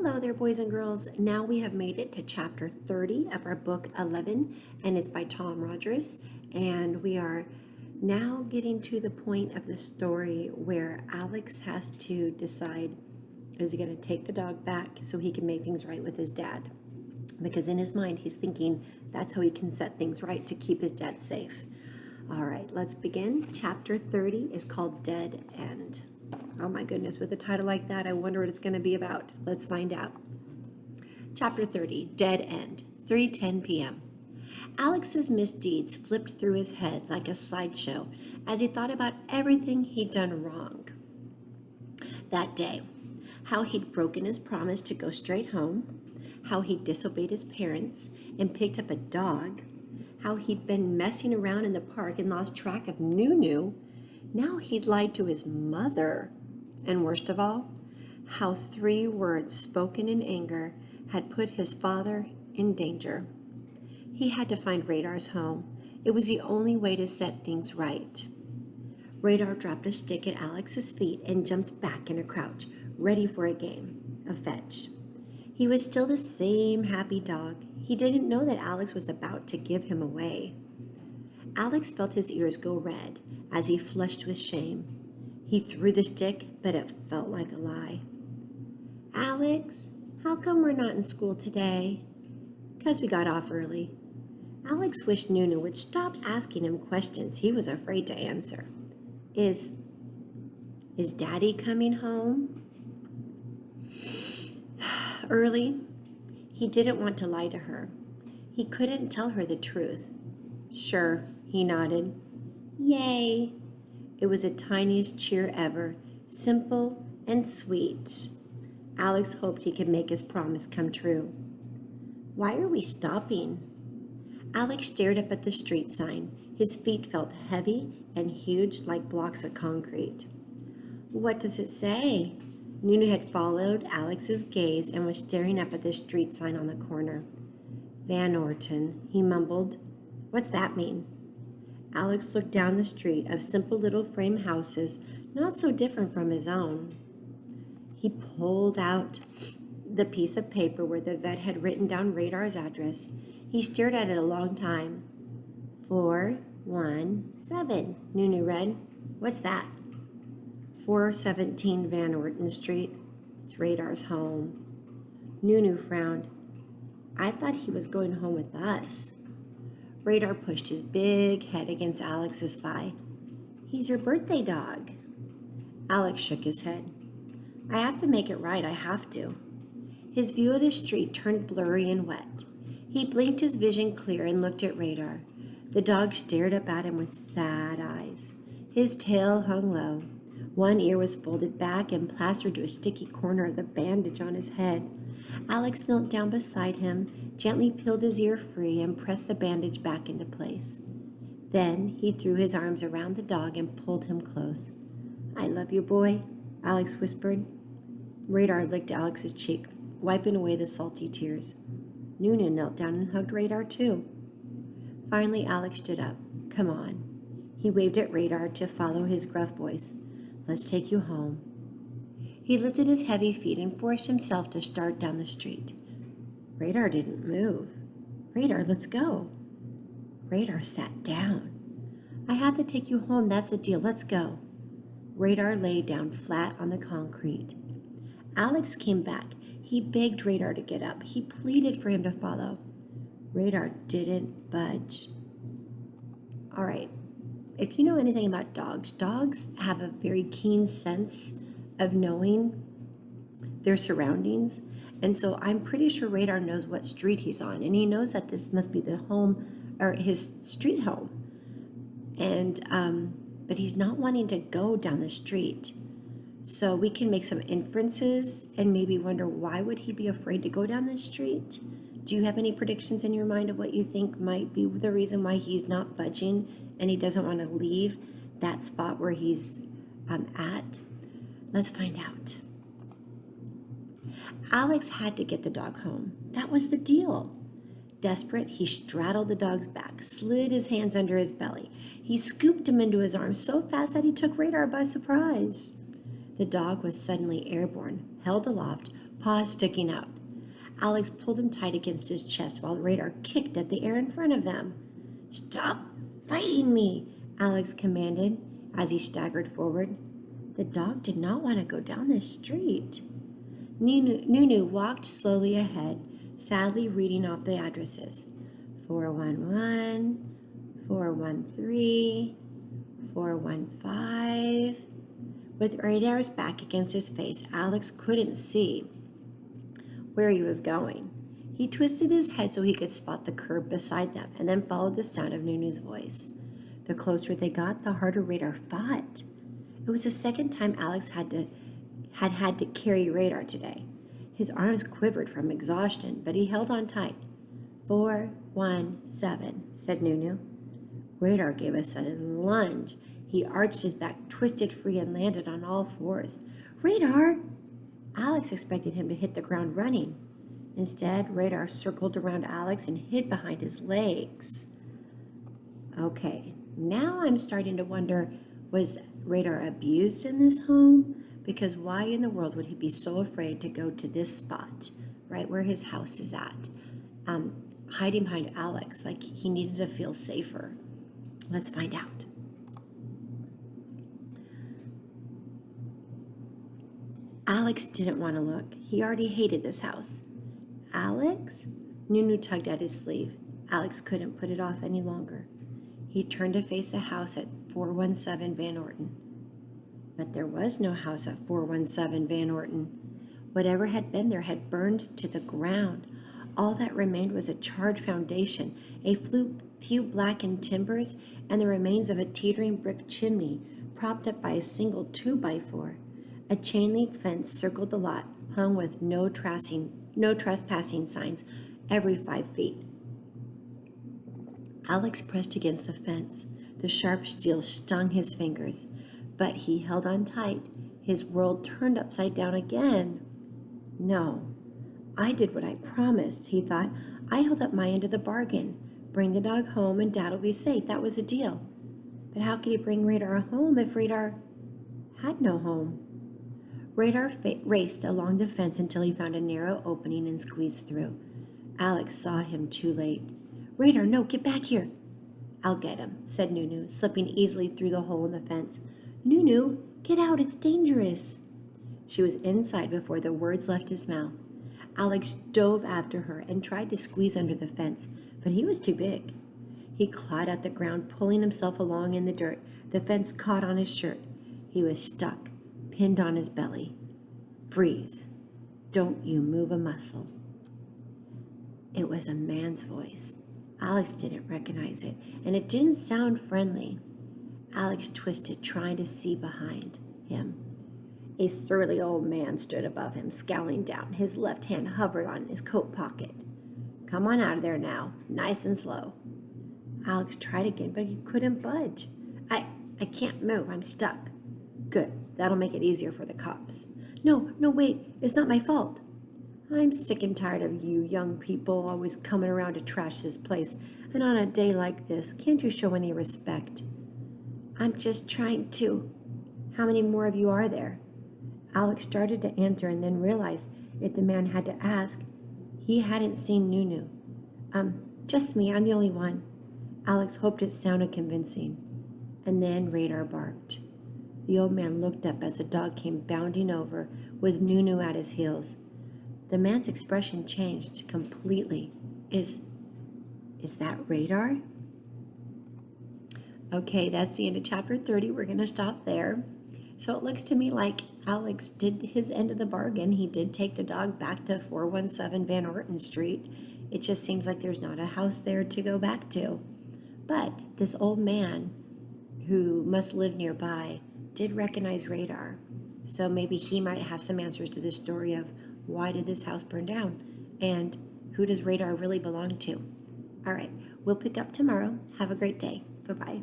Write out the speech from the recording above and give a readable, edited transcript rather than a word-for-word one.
Hello there, boys and girls. Now we have made it to chapter 30 of our book 11, and it's by Tom Rogers. And we are now getting to the point of the story where Alex has to decide, is he going to take the dog back so he can make things right with his dad? Because in his mind, he's thinking that's how he can set things right to keep his dad safe. All right, let's begin. Chapter 30 is called Dead End. Oh my goodness, with a title like that, I wonder what it's going to be about. Let's find out. Chapter 30, Dead End, 3:10 p.m. Alex's misdeeds flipped through his head like a slideshow as he thought about everything he'd done wrong that day. How he'd broken his promise to go straight home, how he'd disobeyed his parents and picked up a dog, how he'd been messing around in the park and lost track of Nunu. Now he'd lied to his mother. And worst of all, how 3 words spoken in anger had put his father in danger. He had to find Radar's home. It was the only way to set things right. Radar dropped a stick at Alex's feet and jumped back in a crouch, ready for a game of fetch. He was still the same happy dog. He didn't know that Alex was about to give him away. Alex felt his ears go red as he flushed with shame. He threw the stick, but it felt like a lie. "Alex, how come we're not in school today?" "'Cause we got off early." Alex wished Nunu would stop asking him questions he was afraid to answer. Is Daddy coming home early? He didn't want to lie to her. He couldn't tell her the truth. "Sure," he nodded. "Yay!" It was the tiniest cheer ever, simple and sweet. Alex hoped he could make his promise come true. "Why are we stopping?" Alex stared up at the street sign. His feet felt heavy and huge like blocks of concrete. "What does it say?" Nunu had followed Alex's gaze and was staring up at the street sign on the corner. "Van Orton," he mumbled. "What's that mean?" Alex looked down the street of simple little frame houses, not so different from his own. He pulled out the piece of paper where the vet had written down Radar's address. He stared at it a long time. 417, Nunu read. "What's that?" 417 Van Orton Street. It's Radar's home. Nunu frowned. "I thought he was going home with us." Radar pushed his big head against Alex's thigh. "He's your birthday dog." Alex shook his head. "I have to make it right, I have to." His view of the street turned blurry and wet. He blinked his vision clear and looked at Radar. The dog stared up at him with sad eyes. His tail hung low. One ear was folded back and plastered to a sticky corner of the bandage on his head. Alex knelt down beside him, gently peeled his ear free, and pressed the bandage back into place. Then he threw his arms around the dog and pulled him close. "I love you, boy," Alex whispered. Radar licked Alex's cheek, wiping away the salty tears. Nunu knelt down and hugged Radar too. Finally, Alex stood up. "Come on." He waved at Radar to follow his gruff voice. "Let's take you home." He lifted his heavy feet and forced himself to start down the street. Radar didn't move. "Radar, let's go." Radar sat down. "I have to take you home, that's the deal, let's go." Radar lay down flat on the concrete. Alex came back. He begged Radar to get up. He pleaded for him to follow. Radar didn't budge. All right, if you know anything about dogs, dogs have a very keen sense of knowing their surroundings. And so I'm pretty sure Radar knows what street he's on. And he knows that this must be the home or his street home. And, but he's not wanting to go down the street. So we can make some inferences and maybe wonder, why would he be afraid to go down the street? Do you have any predictions in your mind of what you think might be the reason why he's not budging and he doesn't want to leave that spot where he's at? Let's find out. Alex had to get the dog home. That was the deal. Desperate, he straddled the dog's back, slid his hands under his belly. He scooped him into his arms so fast that he took Radar by surprise. The dog was suddenly airborne, held aloft, paws sticking out. Alex pulled him tight against his chest while Radar kicked at the air in front of them. "Stop fighting me," Alex commanded as he staggered forward. The dog did not want to go down the street. Nunu walked slowly ahead, sadly reading off the addresses. 411, 413, 415. With Radar's back against his face, Alex couldn't see where he was going. He twisted his head so he could spot the curb beside them and then followed the sound of Nunu's voice. The closer they got, the harder Radar fought. It was the second time Alex had to carry Radar today. His arms quivered from exhaustion, but he held on tight. 417, said Nunu. Radar gave a sudden lunge. He arched his back, twisted free, and landed on all fours. "Radar!" Alex expected him to hit the ground running. Instead, Radar circled around Alex and hid behind his legs. Okay, now I'm starting to wonder, was Radar abused in this home? Because why in the world would he be so afraid to go to this spot, right where his house is at, hiding behind Alex, like he needed to feel safer? Let's find out. Alex didn't want to look. He already hated this house. "Alex?" Nunu tugged at his sleeve. Alex couldn't put it off any longer. He turned to face the house at 417 Van Orton. But there was no house at 417 Van Orton. Whatever had been there had burned to the ground. All that remained was a charred foundation, a few blackened timbers, and the remains of a teetering brick chimney propped up by a single 2x4. A chain-link fence circled the lot, hung with no trespassing signs every 5 feet. Alex pressed against the fence. The sharp steel stung his fingers, but he held on tight. His world turned upside down again. "No, I did what I promised," he thought. "I held up my end of the bargain. Bring the dog home and Dad'll be safe. That was a deal." But how could he bring Radar home if Radar had no home? Radar raced along the fence until he found a narrow opening and squeezed through. Alex saw him too late. "Radar, no, get back here." "I'll get him," said Nunu, slipping easily through the hole in the fence. "Nunu, get out, it's dangerous." She was inside before the words left his mouth. Alex dove after her and tried to squeeze under the fence, but he was too big. He clawed at the ground, pulling himself along in the dirt. The fence caught on his shirt. He was stuck, pinned on his belly. "Freeze. Don't you move a muscle." It was a man's voice. Alex didn't recognize it, and it didn't sound friendly. Alex twisted, trying to see behind him. A surly old man stood above him, scowling down. His left hand hovered on his coat pocket. "Come on out of there now, nice and slow." Alex tried again, but he couldn't budge. I can't move. I'm stuck." "Good. That'll make it easier for the cops." No, wait. It's not my fault." "I'm sick and tired of you young people always coming around to trash this place. And on a day like this, can't you show any respect?" "I'm just trying to." "How many more of you are there?" Alex started to answer and then realized if the man had to ask, he hadn't seen Nunu. Just me. I'm the only one." Alex hoped it sounded convincing. And then Radar barked. The old man looked up as the dog came bounding over with Nunu at his heels. The man's expression changed completely. Is that Radar? Okay, that's the end of chapter 30. We're going to stop there. So it looks to me like Alex did his end of the bargain. He did take the dog back to 417 Van Orton Street. It just seems like there's not a house there to go back to. But this old man, who must live nearby, did recognize Radar. So maybe he might have some answers to the story of why did this house burn down and who does Radar really belong to. All right, we'll pick up tomorrow. Have a great day. Bye-bye.